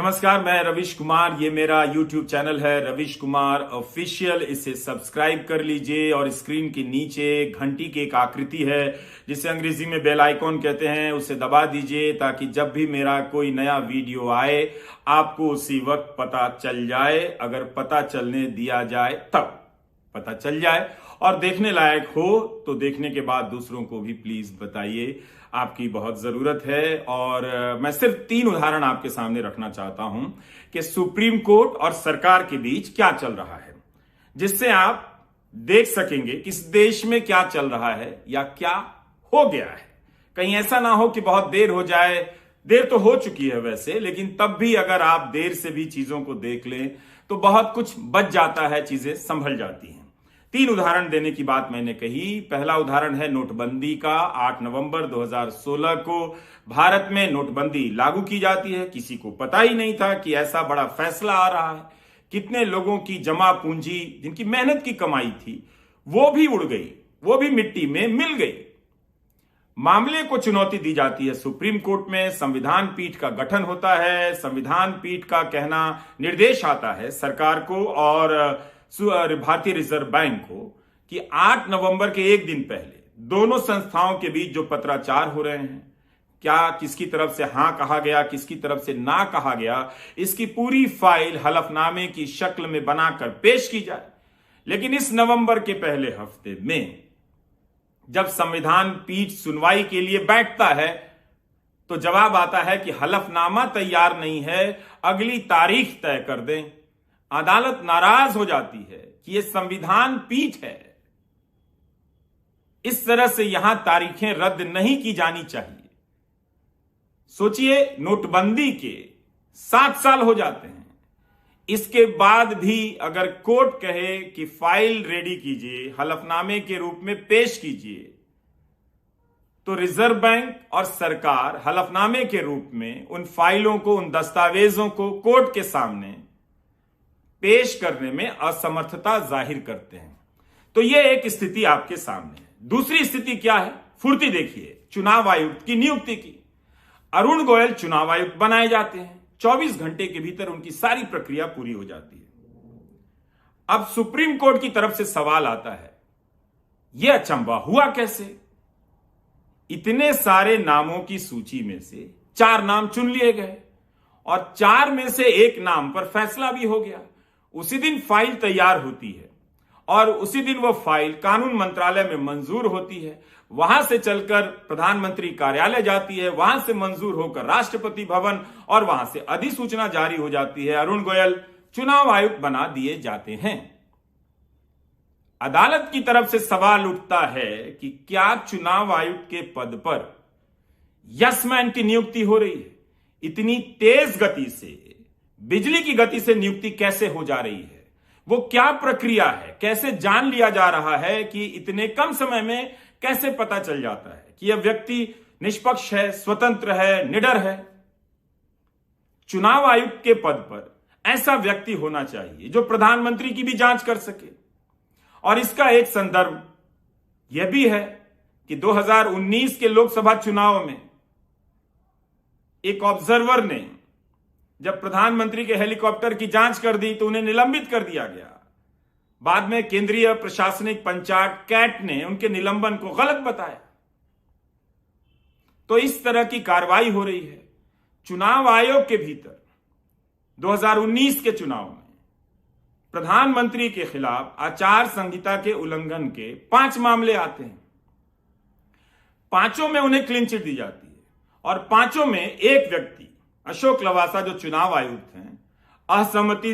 नमस्कार, मैं रविश कुमार। ये मेरा YouTube चैनल है रविश कुमार ऑफिशियल। इसे सब्सक्राइब कर लीजिए और स्क्रीन के नीचे घंटी की एक आकृति है जिसे अंग्रेजी में बेल आइकॉन कहते हैं, उसे दबा दीजिए ताकि जब भी मेरा कोई नया वीडियो आए आपको उसी वक्त पता चल जाए। अगर पता चलने दिया जाए तब पता चल जाए और देखने लायक हो तो देखने के बाद दूसरों को भी प्लीज बताइए, आपकी बहुत जरूरत है। और मैं सिर्फ 3 उदाहरण आपके सामने रखना चाहता हूं कि सुप्रीम कोर्ट और सरकार के बीच क्या चल रहा है, जिससे आप देख सकेंगे कि इस देश में क्या चल रहा है या क्या हो गया है। कहीं ऐसा ना हो कि बहुत देर हो जाए। देर तो हो चुकी है वैसे, लेकिन तब भी अगर आप देर से भी चीजों को देख लें तो बहुत कुछ बच जाता है, चीजें संभल जाती हैं। 3 उदाहरण देने की बात मैंने कही। पहला उदाहरण है नोटबंदी का। 8 नवंबर 2016 को भारत में नोटबंदी लागू की जाती है। किसी को पता ही नहीं था कि ऐसा बड़ा फैसला आ रहा है। कितने लोगों की जमा पूंजी, जिनकी मेहनत की कमाई थी, वो भी उड़ गई, वो भी मिट्टी में मिल गई। मामले को चुनौती दी जाती है सुप्रीम कोर्ट में। संविधान पीठ का गठन होता है। संविधान पीठ का कहना, निर्देश आता है सरकार को और भारतीय रिजर्व बैंक को कि 8 नवंबर के एक दिन पहले दोनों संस्थाओं के बीच जो पत्राचार हो रहे हैं, क्या किसकी तरफ से हां कहा गया, किसकी तरफ से ना कहा गया, इसकी पूरी फाइल हलफनामे की शक्ल में बनाकर पेश की जाए। लेकिन इस नवंबर के पहले हफ्ते में जब संविधान पीठ सुनवाई के लिए बैठता है तो जवाब आता है कि हलफनामा तैयार नहीं है, अगली तारीख तय कर दें। अदालत नाराज हो जाती है कि यह संविधान पीठ है, इस तरह से यहां तारीखें रद्द नहीं की जानी चाहिए। सोचिए, नोटबंदी के 7 साल हो जाते हैं। इसके बाद भी अगर कोर्ट कहे कि फाइल रेडी कीजिए, हलफनामे के रूप में पेश कीजिए, तो रिजर्व बैंक और सरकार हलफनामे के रूप में उन फाइलों को, उन दस्तावेजों को कोर्ट के सामने पेश करने में असमर्थता जाहिर करते हैं। तो यह एक स्थिति आपके सामने है। दूसरी स्थिति क्या है, फुर्ती देखिए चुनाव आयुक्त की नियुक्ति की। अरुण गोयल चुनाव आयुक्त बनाए जाते हैं। 24 घंटे के भीतर उनकी सारी प्रक्रिया पूरी हो जाती है। अब सुप्रीम कोर्ट की तरफ से सवाल आता है, यह अचंभा हुआ कैसे? इतने सारे नामों की सूची में से 4 नाम चुन लिए गए और 4 में से 1 नाम पर फैसला भी हो गया। उसी दिन फाइल तैयार होती है और उसी दिन वो फाइल कानून मंत्रालय में मंजूर होती है। वहां से चलकर प्रधानमंत्री कार्यालय जाती है, वहां से मंजूर होकर राष्ट्रपति भवन और वहां से अधिसूचना जारी हो जाती है। अरुण गोयल चुनाव आयुक्त बना दिए जाते हैं। अदालत की तरफ से सवाल उठता है कि क्या चुनाव आयुक्त के पद पर यस मैन की नियुक्ति हो रही है? इतनी तेज गति से, बिजली की गति से नियुक्ति कैसे हो जा रही है? वो क्या प्रक्रिया है? कैसे जान लिया जा रहा है कि इतने कम समय में कैसे पता चल जाता है कि यह व्यक्ति निष्पक्ष है, स्वतंत्र है, निडर है? चुनाव आयुक्त के पद पर ऐसा व्यक्ति होना चाहिए जो प्रधानमंत्री की भी जांच कर सके। और इसका एक संदर्भ यह भी है कि 2019 के लोकसभा चुनाव में एक ऑब्जर्वर ने जब प्रधानमंत्री के हेलीकॉप्टर की जांच कर दी तो उन्हें निलंबित कर दिया गया। बाद में केंद्रीय प्रशासनिक पंचायत कैट ने उनके निलंबन को गलत बताया। तो इस तरह की कार्रवाई हो रही है। चुनाव आयोग के भीतर 2019 के चुनाव में प्रधानमंत्री के खिलाफ आचार संहिता के उल्लंघन के 5 मामले आते हैं। 5 में उन्हें क्लीन चिट दी जाती है और 5 में एक व्यक्ति, अशोक लवासा जो चुनाव आयुक्त हैं, असहमति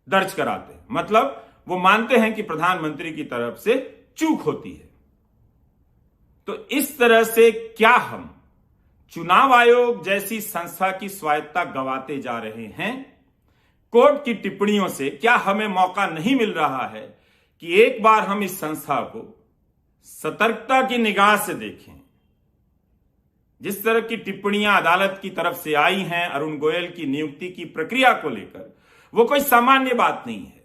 दर्ज कराते हैं। मतलब वो मानते हैं कि प्रधानमंत्री की तरफ से चूक होती है। तो इस तरह से क्या हम चुनाव आयोग जैसी संस्था की स्वायत्तता गंवाते जा रहे हैं? कोर्ट की टिप्पणियों से क्या हमें मौका नहीं मिल रहा है कि एक बार हम इस संस्था को सतर्कता की निगाह से देखें? जिस तरह की टिप्पणियां अदालत की तरफ से आई हैं अरुण गोयल की नियुक्ति की प्रक्रिया को लेकर, वो कोई सामान्य बात नहीं है।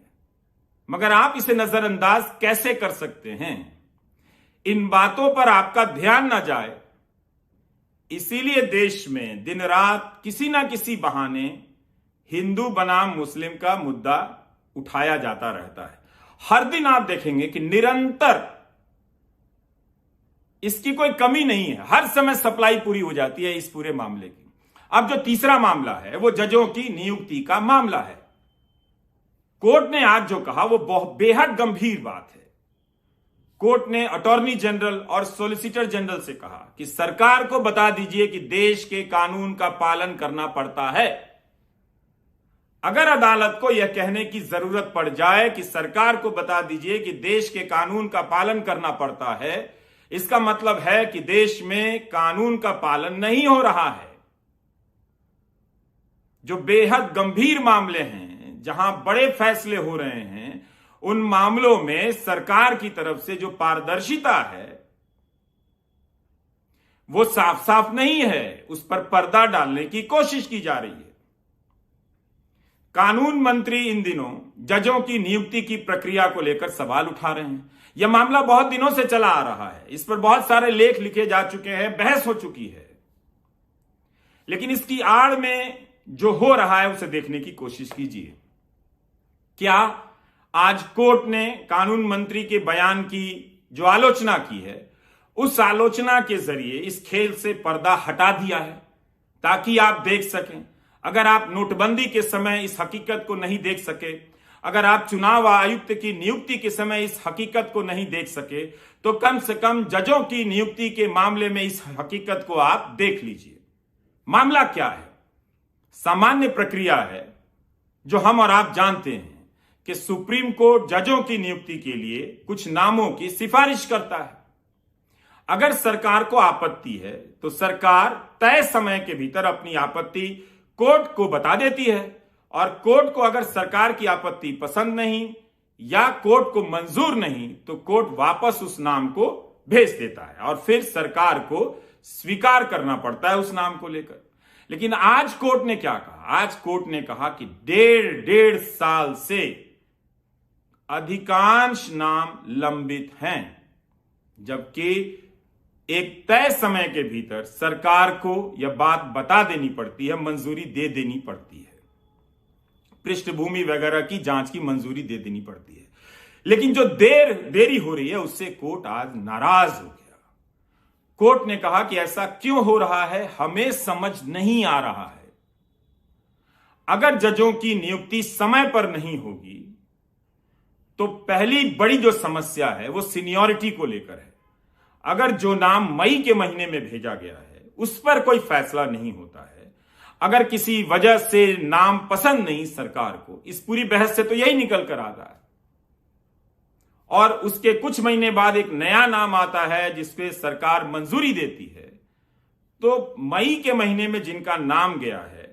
मगर आप इसे नजरअंदाज कैसे कर सकते हैं? इन बातों पर आपका ध्यान ना जाए, इसीलिए देश में दिन रात किसी ना किसी बहाने हिंदू बनाम मुस्लिम का मुद्दा उठाया जाता रहता है। हर दिन आप देखेंगे कि निरंतर इसकी कोई कमी नहीं है, हर समय सप्लाई पूरी हो जाती है इस पूरे मामले की। अब जो तीसरा मामला है वो जजों की नियुक्ति का मामला है। कोर्ट ने आज जो कहा वो बहुत बेहद गंभीर बात है। कोर्ट ने अटॉर्नी जनरल और सॉलिसिटर जनरल से कहा कि सरकार को बता दीजिए कि देश के कानून का पालन करना पड़ता है। अगर अदालत को यह कहने की जरूरत पड़ जाए कि सरकार को बता दीजिए कि देश के कानून का पालन करना पड़ता है, इसका मतलब है कि देश में कानून का पालन नहीं हो रहा है। जो बेहद गंभीर मामले हैं, जहां बड़े फैसले हो रहे हैं, उन मामलों में सरकार की तरफ से जो पारदर्शिता है वो साफ साफ नहीं है, उस पर पर्दा डालने की कोशिश की जा रही है। कानून मंत्री इन दिनों जजों की नियुक्ति की प्रक्रिया को लेकर सवाल उठा रहे हैं। यह मामला बहुत दिनों से चला आ रहा है, इस पर बहुत सारे लेख लिखे जा चुके हैं, बहस हो चुकी है, लेकिन इसकी आड़ में जो हो रहा है उसे देखने की कोशिश कीजिए। क्या आज कोर्ट ने कानून मंत्री के बयान की जो आलोचना की है, उस आलोचना के जरिए इस खेल से पर्दा हटा दिया है ताकि आप देख सकें। अगर आप नोटबंदी के समय इस हकीकत को नहीं देख सके, अगर आप चुनाव आयुक्त की नियुक्ति के समय इस हकीकत को नहीं देख सके, तो कम से कम जजों की नियुक्ति के मामले में इस हकीकत को आप देख लीजिए। मामला क्या है? सामान्य प्रक्रिया है जो हम और आप जानते हैं कि सुप्रीम कोर्ट जजों की नियुक्ति के लिए कुछ नामों की सिफारिश करता है। अगर सरकार को आपत्ति है तो सरकार तय समय के भीतर अपनी आपत्ति कोर्ट को बता देती है, और कोर्ट को अगर सरकार की आपत्ति पसंद नहीं या कोर्ट को मंजूर नहीं तो कोर्ट वापस उस नाम को भेज देता है और फिर सरकार को स्वीकार करना पड़ता है उस नाम को लेकर। लेकिन आज कोर्ट ने क्या कहा? आज कोर्ट ने कहा कि डेढ़ साल से अधिकांश नाम लंबित हैं, जबकि एक तय समय के भीतर सरकार को यह बात बता देनी पड़ती है, मंजूरी दे देनी पड़ती है, पृष्ठभूमि वगैरह की जांच की मंजूरी दे देनी पड़ती है। लेकिन जो देरी हो रही है उससे कोर्ट आज नाराज हो गया। कोर्ट ने कहा कि ऐसा क्यों हो रहा है, हमें समझ नहीं आ रहा है। अगर जजों की नियुक्ति समय पर नहीं होगी तो पहली बड़ी जो समस्या है वो सीनियरिटी को लेकर है। अगर जो नाम मई के महीने में भेजा गया है उस पर कोई फैसला नहीं होता है, अगर किसी वजह से नाम पसंद नहीं सरकार को, इस पूरी बहस से तो यही निकल कर आता है, और उसके कुछ महीने बाद एक नया नाम आता है जिसपे सरकार मंजूरी देती है, तो मई के महीने में जिनका नाम गया है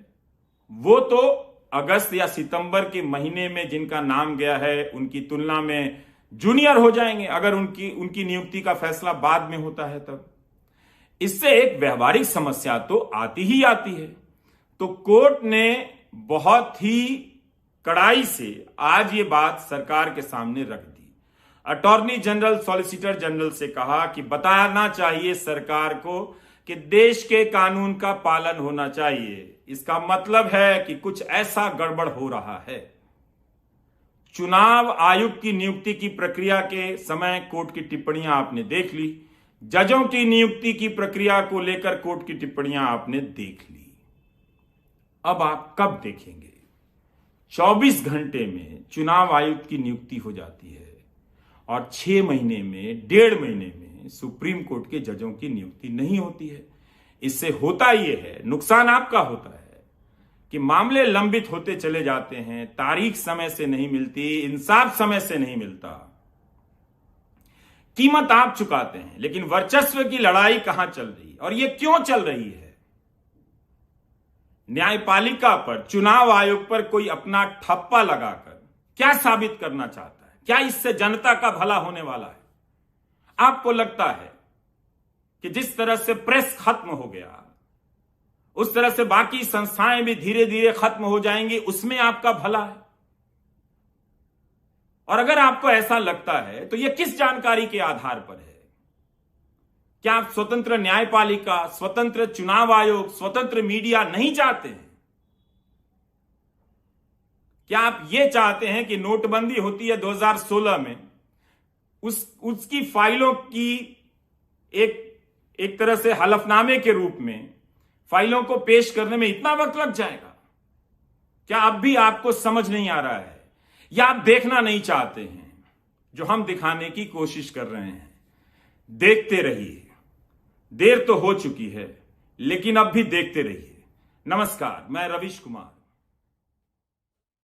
वो तो अगस्त या सितंबर के महीने में जिनका नाम गया है उनकी तुलना में जूनियर हो जाएंगे, अगर उनकी नियुक्ति का फैसला बाद में होता है तब। इससे एक व्यवहारिक समस्या तो आती ही आती है। तो कोर्ट ने बहुत ही कड़ाई से आज ये बात सरकार के सामने रख दी। अटॉर्नी जनरल, सॉलिसिटर जनरल से कहा कि बताना चाहिए सरकार को कि देश के कानून का पालन होना चाहिए। इसका मतलब है कि कुछ ऐसा गड़बड़ हो रहा है। चुनाव आयुक्त की नियुक्ति की प्रक्रिया के समय कोर्ट की टिप्पणियां आपने देख ली, जजों की नियुक्ति की प्रक्रिया को लेकर कोर्ट की टिप्पणियां आपने देख ली। अब आप कब देखेंगे? 24 घंटे में चुनाव आयुक्त की नियुक्ति हो जाती है और 6 महीने में, 1.5 महीने में सुप्रीम कोर्ट के जजों की नियुक्ति नहीं होती है। इससे होता यह है, नुकसान आपका होता है कि मामले लंबित होते चले जाते हैं, तारीख समय से नहीं मिलती, इंसाफ समय से नहीं मिलता, कीमत आप चुकाते हैं। लेकिन वर्चस्व की लड़ाई कहां चल रही है और यह क्यों चल रही है? न्यायपालिका पर, चुनाव आयोग पर कोई अपना ठप्पा लगाकर क्या साबित करना चाहता है? क्या इससे जनता का भला होने वाला है? आपको लगता है कि जिस तरह से प्रेस खत्म हो गया उस तरह से बाकी संस्थाएं भी धीरे धीरे खत्म हो जाएंगी, उसमें आपका भला है? और अगर आपको ऐसा लगता है तो यह किस जानकारी के आधार पर है? क्या आप स्वतंत्र न्यायपालिका, स्वतंत्र चुनाव आयोग, स्वतंत्र मीडिया नहीं चाहते हैं? क्या आप ये चाहते हैं कि नोटबंदी होती है 2016 में, उसकी फाइलों की एक तरह से हलफनामे के रूप में फाइलों को पेश करने में इतना वक्त लग जाएगा? क्या अब भी आपको समझ नहीं आ रहा है, या आप देखना नहीं चाहते हैं जो हम दिखाने की कोशिश कर रहे हैं? देखते रहिए, देर तो हो चुकी है, लेकिन अब भी देखते रहिए। नमस्कार, मैं रविश कुमार।